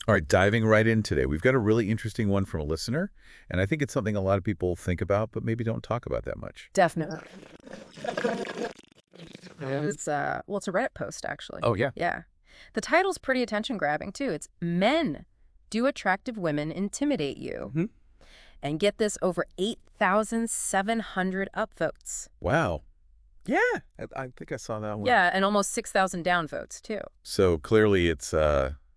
All right, diving right in today. We've got a really interesting one from a listener, and I think it's something a lot of people think about, but maybe don't talk about that much. Definitely. It's a Reddit post, actually. Oh, yeah. Yeah. The title's pretty attention-grabbing, too. It's Men. Do Attractive Women Intimidate You? Hmm. And get this, over 8,700 upvotes. Wow. Yeah, I think I saw that one. Yeah, and almost 6,000 downvotes, too. So clearly it's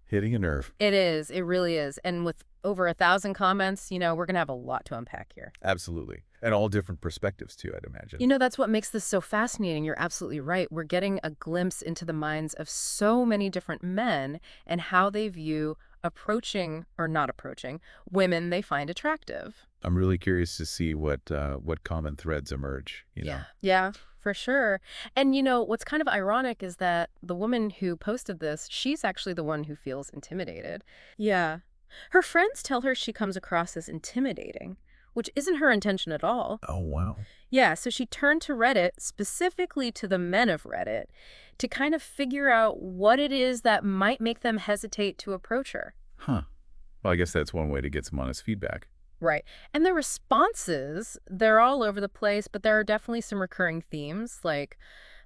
hitting a nerve. It is. It really is. And with over 1,000 comments, we're going to have a lot to unpack here. Absolutely. And all different perspectives, too, I'd imagine. That's what makes this so fascinating. You're absolutely right. We're getting a glimpse into the minds of so many different men and how they view approaching or not approaching women they find attractive. I'm really curious to see what common threads emerge, Yeah, for sure. And what's kind of ironic is that the woman who posted this, she's actually the one who feels intimidated. Yeah. Her friends tell her she comes across as intimidating, which isn't her intention at all. Oh, wow. Yeah, so she turned to Reddit, specifically to the men of Reddit, to kind of figure out what it is that might make them hesitate to approach her. Huh. Well, I guess that's one way to get some honest feedback. Right. And the responses, they're all over the place, but there are definitely some recurring themes. Like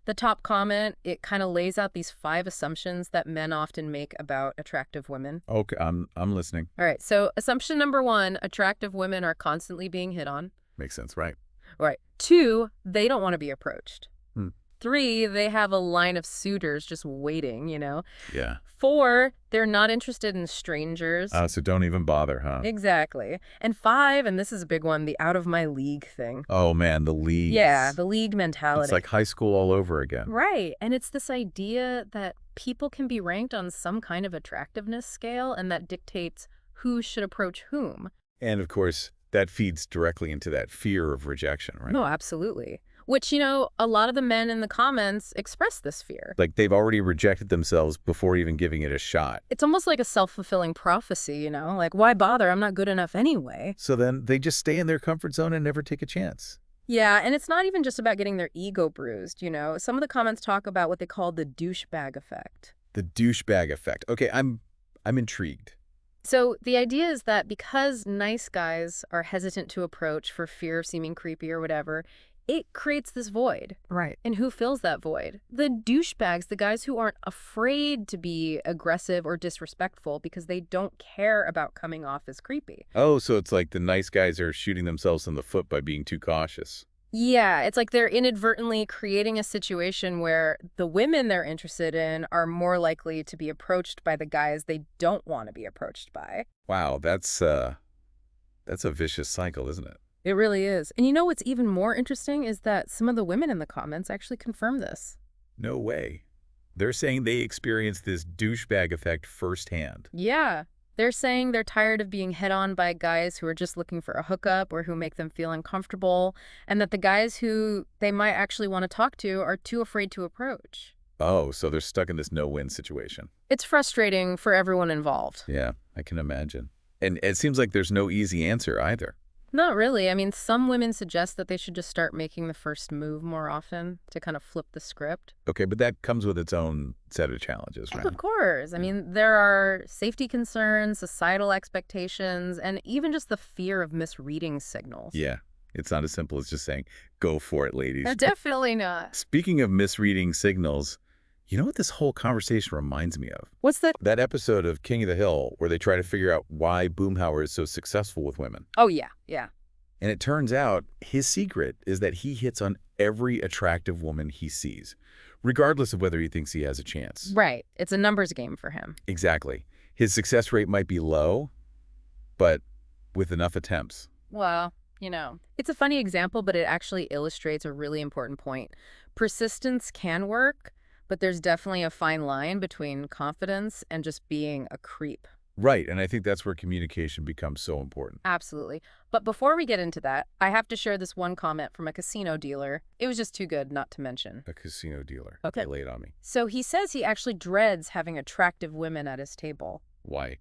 the top comment, it kind of lays out these 5 assumptions that men often make about attractive women. Okay, I'm listening. All right. So assumption number 1, attractive women are constantly being hit on. Makes sense, right? Right. 2, they don't want to be approached. Hmm. 3, they have a line of suitors just waiting, Yeah. 4, they're not interested in strangers. So don't even bother, huh? Exactly. And 5, and this is a big one, the out of my league thing. Oh, man, the leagues. Yeah, the league mentality. It's like high school all over again. Right. And it's this idea that people can be ranked on some kind of attractiveness scale, and that dictates who should approach whom. And, of course, that feeds directly into that fear of rejection, right? No, absolutely. Which, a lot of the men in the comments express this fear. Like they've already rejected themselves before even giving it a shot. It's almost like a self-fulfilling prophecy, like, why bother? I'm not good enough anyway. So then they just stay in their comfort zone and never take a chance. Yeah, and it's not even just about getting their ego bruised, Some of the comments talk about what they call the douchebag effect. The douchebag effect. Okay, I'm intrigued. So the idea is that because nice guys are hesitant to approach for fear of seeming creepy or whatever, it creates this void. Right. And who fills that void? The douchebags, the guys who aren't afraid to be aggressive or disrespectful because they don't care about coming off as creepy. Oh, so it's like the nice guys are shooting themselves in the foot by being too cautious. Yeah, it's like they're inadvertently creating a situation where the women they're interested in are more likely to be approached by the guys they don't want to be approached by. Wow, that's a vicious cycle, isn't it? It really is. And what's even more interesting is that some of the women in the comments actually confirm this. No way. They're saying they experienced this douchebag effect firsthand. Yeah. They're saying they're tired of being hit on by guys who are just looking for a hookup or who make them feel uncomfortable, and that the guys who they might actually want to talk to are too afraid to approach. Oh, so they're stuck in this no-win situation. It's frustrating for everyone involved. Yeah, I can imagine. And it seems like there's no easy answer either. Not really. I mean, some women suggest that they should just start making the first move more often to kind of flip the script. Okay, but that comes with its own set of challenges, right? Of course. I mean, there are safety concerns, societal expectations, and even just the fear of misreading signals. Yeah, it's not as simple as just saying, go for it, ladies. Definitely not. Speaking of misreading signals, you know what this whole conversation reminds me of? What's that? That episode of King of the Hill where they try to figure out why Boomhauer is so successful with women. Oh, yeah, yeah. And it turns out his secret is that he hits on every attractive woman he sees, regardless of whether he thinks he has a chance. Right. It's a numbers game for him. Exactly. His success rate might be low, but with enough attempts. Well, it's a funny example, but it actually illustrates a really important point. Persistence can work, but there's definitely a fine line between confidence and just being a creep. Right, and I think that's where communication becomes so important. Absolutely. But before we get into that, I have to share this one comment from a casino dealer. It was just too good not to mention. A casino dealer. Okay. Lay it on me. So he says he actually dreads having attractive women at his table. Why?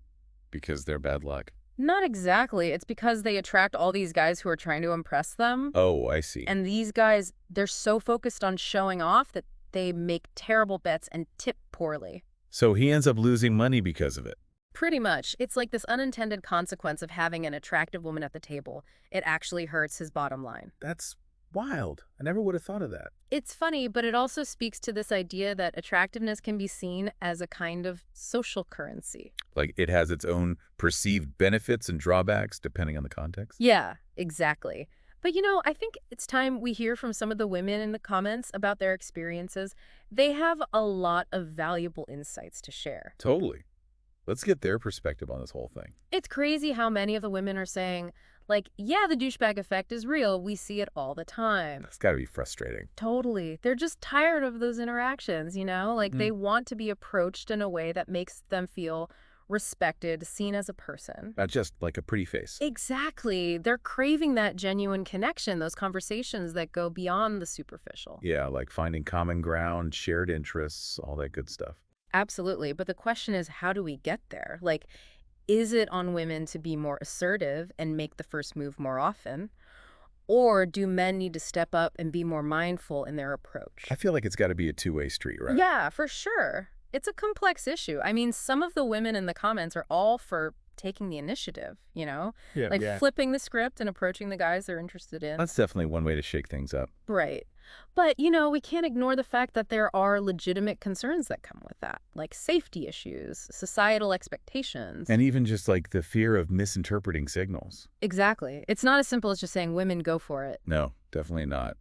Because they're bad luck. Not exactly. It's because they attract all these guys who are trying to impress them. Oh, I see. And these guys, they're so focused on showing off that they make terrible bets and tip poorly. So he ends up losing money because of it. Pretty much. It's like this unintended consequence of having an attractive woman at the table. It actually hurts his bottom line. That's wild. I never would have thought of that. It's funny, but it also speaks to this idea that attractiveness can be seen as a kind of social currency. Like it has its own perceived benefits and drawbacks depending on the context. Yeah, exactly. But I think it's time we hear from some of the women in the comments about their experiences. They have a lot of valuable insights to share. Totally. Let's get their perspective on this whole thing. It's crazy how many of the women are saying, like, yeah, the douchebag effect is real. We see it all the time. It's got to be frustrating. Totally. They're just tired of those interactions, Like they want to be approached in a way that makes them feel respected, seen as a person. Not just like a pretty face. Exactly. They're craving that genuine connection, those conversations that go beyond the superficial. Yeah, like finding common ground, shared interests, all that good stuff. Absolutely. But the question is, how do we get there? Like, is it on women to be more assertive and make the first move more often? Or do men need to step up and be more mindful in their approach? I feel like it's got to be a two-way street, right? Yeah, for sure. It's a complex issue. I mean, some of the women in the comments are all for taking the initiative, Yeah, like yeah. flipping the script and approaching the guys they're interested in. That's definitely one way to shake things up. Right. But, we can't ignore the fact that there are legitimate concerns that come with that, like safety issues, societal expectations. And even just like the fear of misinterpreting signals. Exactly. It's not as simple as just saying women go for it. No, definitely not.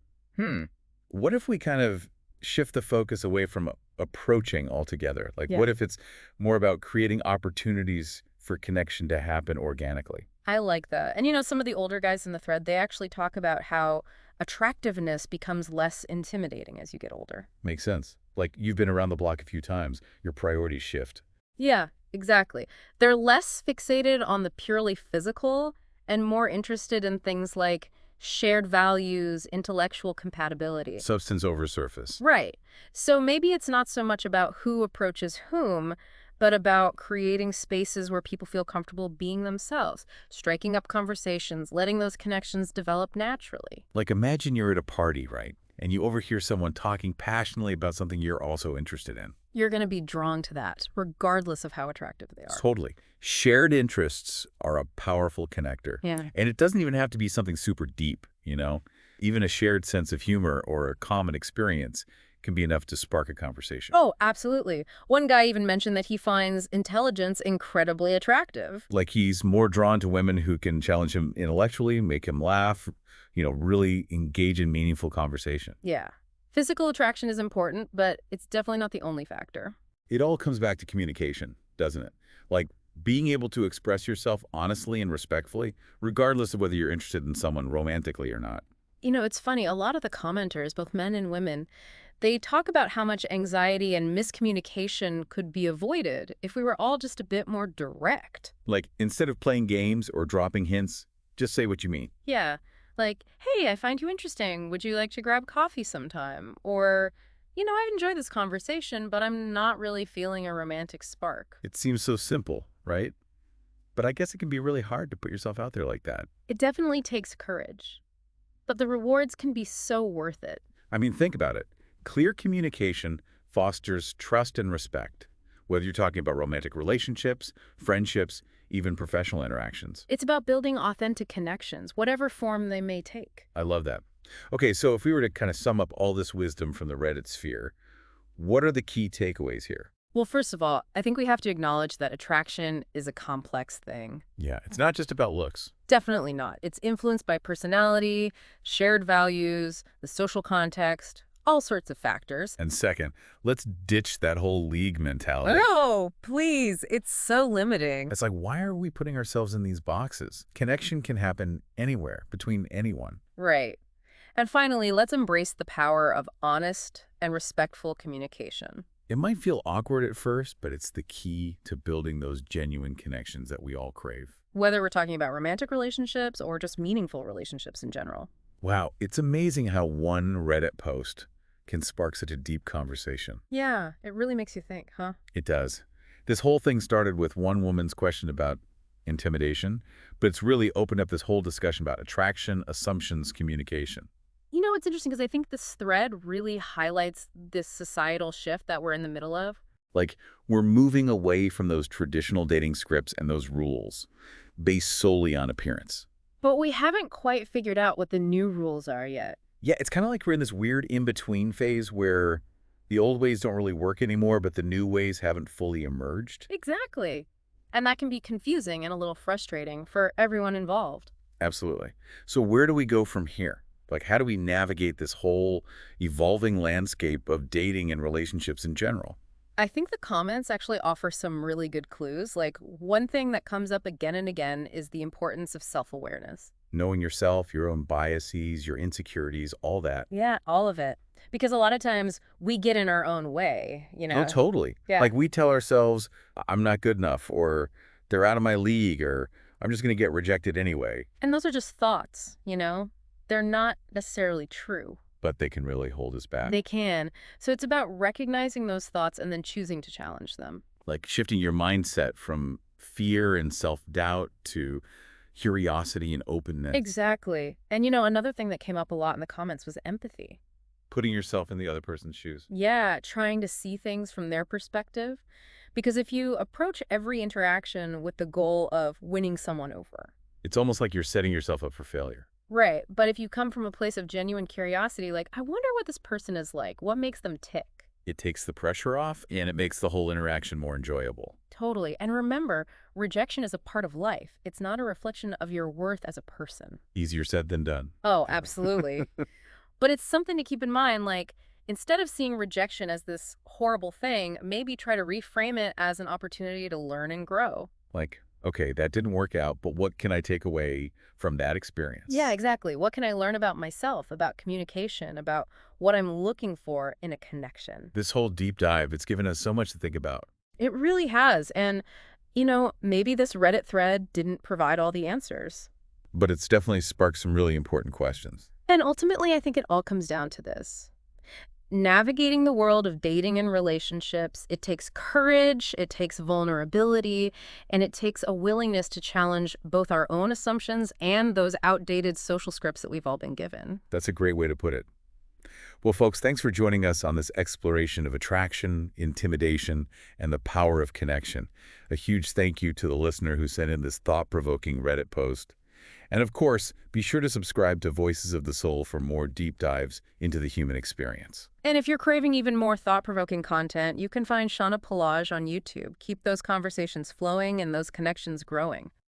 What if we kind of shift the focus away from approaching altogether? Like, Yeah. what if it's more about creating opportunities for connection to happen organically? I like that. And some of the older guys in the thread, they actually talk about how attractiveness becomes less intimidating as you get older. Makes sense. Like, you've been around the block a few times, your priorities shift. Yeah, exactly. They're less fixated on the purely physical and more interested in things like shared values, intellectual compatibility. Substance over surface. Right. So maybe it's not so much about who approaches whom, but about creating spaces where people feel comfortable being themselves, striking up conversations, letting those connections develop naturally. Like, imagine you're at a party, right? And you overhear someone talking passionately about something you're also interested in. You're going to be drawn to that, regardless of how attractive they are. Totally. Shared interests are a powerful connector. Yeah. And it doesn't even have to be something super deep, Even a shared sense of humor or a common experience can be enough to spark a conversation. Oh, absolutely. One guy even mentioned that he finds intelligence incredibly attractive. Like he's more drawn to women who can challenge him intellectually, make him laugh, really engage in meaningful conversation. Yeah. Physical attraction is important, but it's definitely not the only factor. It all comes back to communication, doesn't it? Like being able to express yourself honestly and respectfully, regardless of whether you're interested in someone romantically or not. It's funny, a lot of the commenters, both men and women, they talk about how much anxiety and miscommunication could be avoided if we were all just a bit more direct. Like instead of playing games or dropping hints, just say what you mean. Yeah, like, hey, I find you interesting. Would you like to grab coffee sometime? Or, I've enjoyed this conversation, but I'm not really feeling a romantic spark. It seems so simple, right? But I guess it can be really hard to put yourself out there like that. It definitely takes courage, but the rewards can be so worth it. I mean, think about it. Clear communication fosters trust and respect, whether you're talking about romantic relationships, friendships, even professional interactions. It's about building authentic connections, whatever form they may take. I love that. Okay, so if we were to kind of sum up all this wisdom from the Reddit sphere, what are the key takeaways here? Well, first of all, I think we have to acknowledge that attraction is a complex thing. Yeah, it's not just about looks. Definitely not. It's influenced by personality, shared values, the social context, all sorts of factors. And second, let's ditch that whole league mentality. No, please. It's so limiting. It's like, why are we putting ourselves in these boxes? Connection can happen anywhere, between anyone. Right. And finally, let's embrace the power of honest and respectful communication. It might feel awkward at first, but it's the key to building those genuine connections that we all crave. Whether we're talking about romantic relationships or just meaningful relationships in general. Wow, it's amazing how one Reddit post can spark such a deep conversation. Yeah, it really makes you think, huh? It does. This whole thing started with one woman's question about intimidation, but it's really opened up this whole discussion about attraction, assumptions, communication. It's interesting because I think this thread really highlights this societal shift that we're in the middle of. Like, we're moving away from those traditional dating scripts and those rules based solely on appearance. But we haven't quite figured out what the new rules are yet. Yeah, it's kind of like we're in this weird in-between phase where the old ways don't really work anymore, but the new ways haven't fully emerged. Exactly. And that can be confusing and a little frustrating for everyone involved. Absolutely. So where do we go from here? Like, how do we navigate this whole evolving landscape of dating and relationships in general? I think the comments actually offer some really good clues. Like, one thing that comes up again and again is the importance of self-awareness. Knowing yourself, your own biases, your insecurities, all that. Yeah, all of it. Because a lot of times we get in our own way, you Oh, know? totally. Yeah. Like we tell ourselves, I'm not good enough, or they're out of my league, or I'm just going to get rejected anyway. And those are just thoughts, you know? They're not necessarily true. But they can really hold us back. They can. So it's about recognizing those thoughts and then choosing to challenge them. Like shifting your mindset from fear and self-doubt to curiosity and openness. Exactly. And another thing that came up a lot in the comments was empathy. Putting yourself in the other person's shoes. Yeah, trying to see things from their perspective. Because if you approach every interaction with the goal of winning someone over, It's almost like you're setting yourself up for failure. right, but if you come from a place of genuine curiosity, like, I wonder what this person is like, what makes them tick? It takes the pressure off, and it makes the whole interaction more enjoyable. Totally. And remember, rejection is a part of life. It's not a reflection of your worth as a person. Easier said than done. Oh, absolutely. But it's something to keep in mind, like, instead of seeing rejection as this horrible thing, maybe try to reframe it as an opportunity to learn and grow. Like, okay, that didn't work out, but what can I take away from that experience? Yeah, exactly. What can I learn about myself, about communication, about what I'm looking for in a connection? This whole deep dive, it's given us so much to think about. It really has. And, maybe this Reddit thread didn't provide all the answers. But it's definitely sparked some really important questions. And ultimately, I think it all comes down to this. Navigating the world of dating and relationships, it takes courage, it takes vulnerability, and it takes a willingness to challenge both our own assumptions and those outdated social scripts that we've all been given. That's a great way to put it. Well, folks, thanks for joining us on this exploration of attraction, intimidation, and the power of connection. A huge thank you to the listener who sent in this thought-provoking Reddit post. And of course, be sure to subscribe to Voices of the Soul for more deep dives into the human experience. And if you're craving even more thought-provoking content, you can find Shauna Pelage on YouTube. Keep those conversations flowing and those connections growing.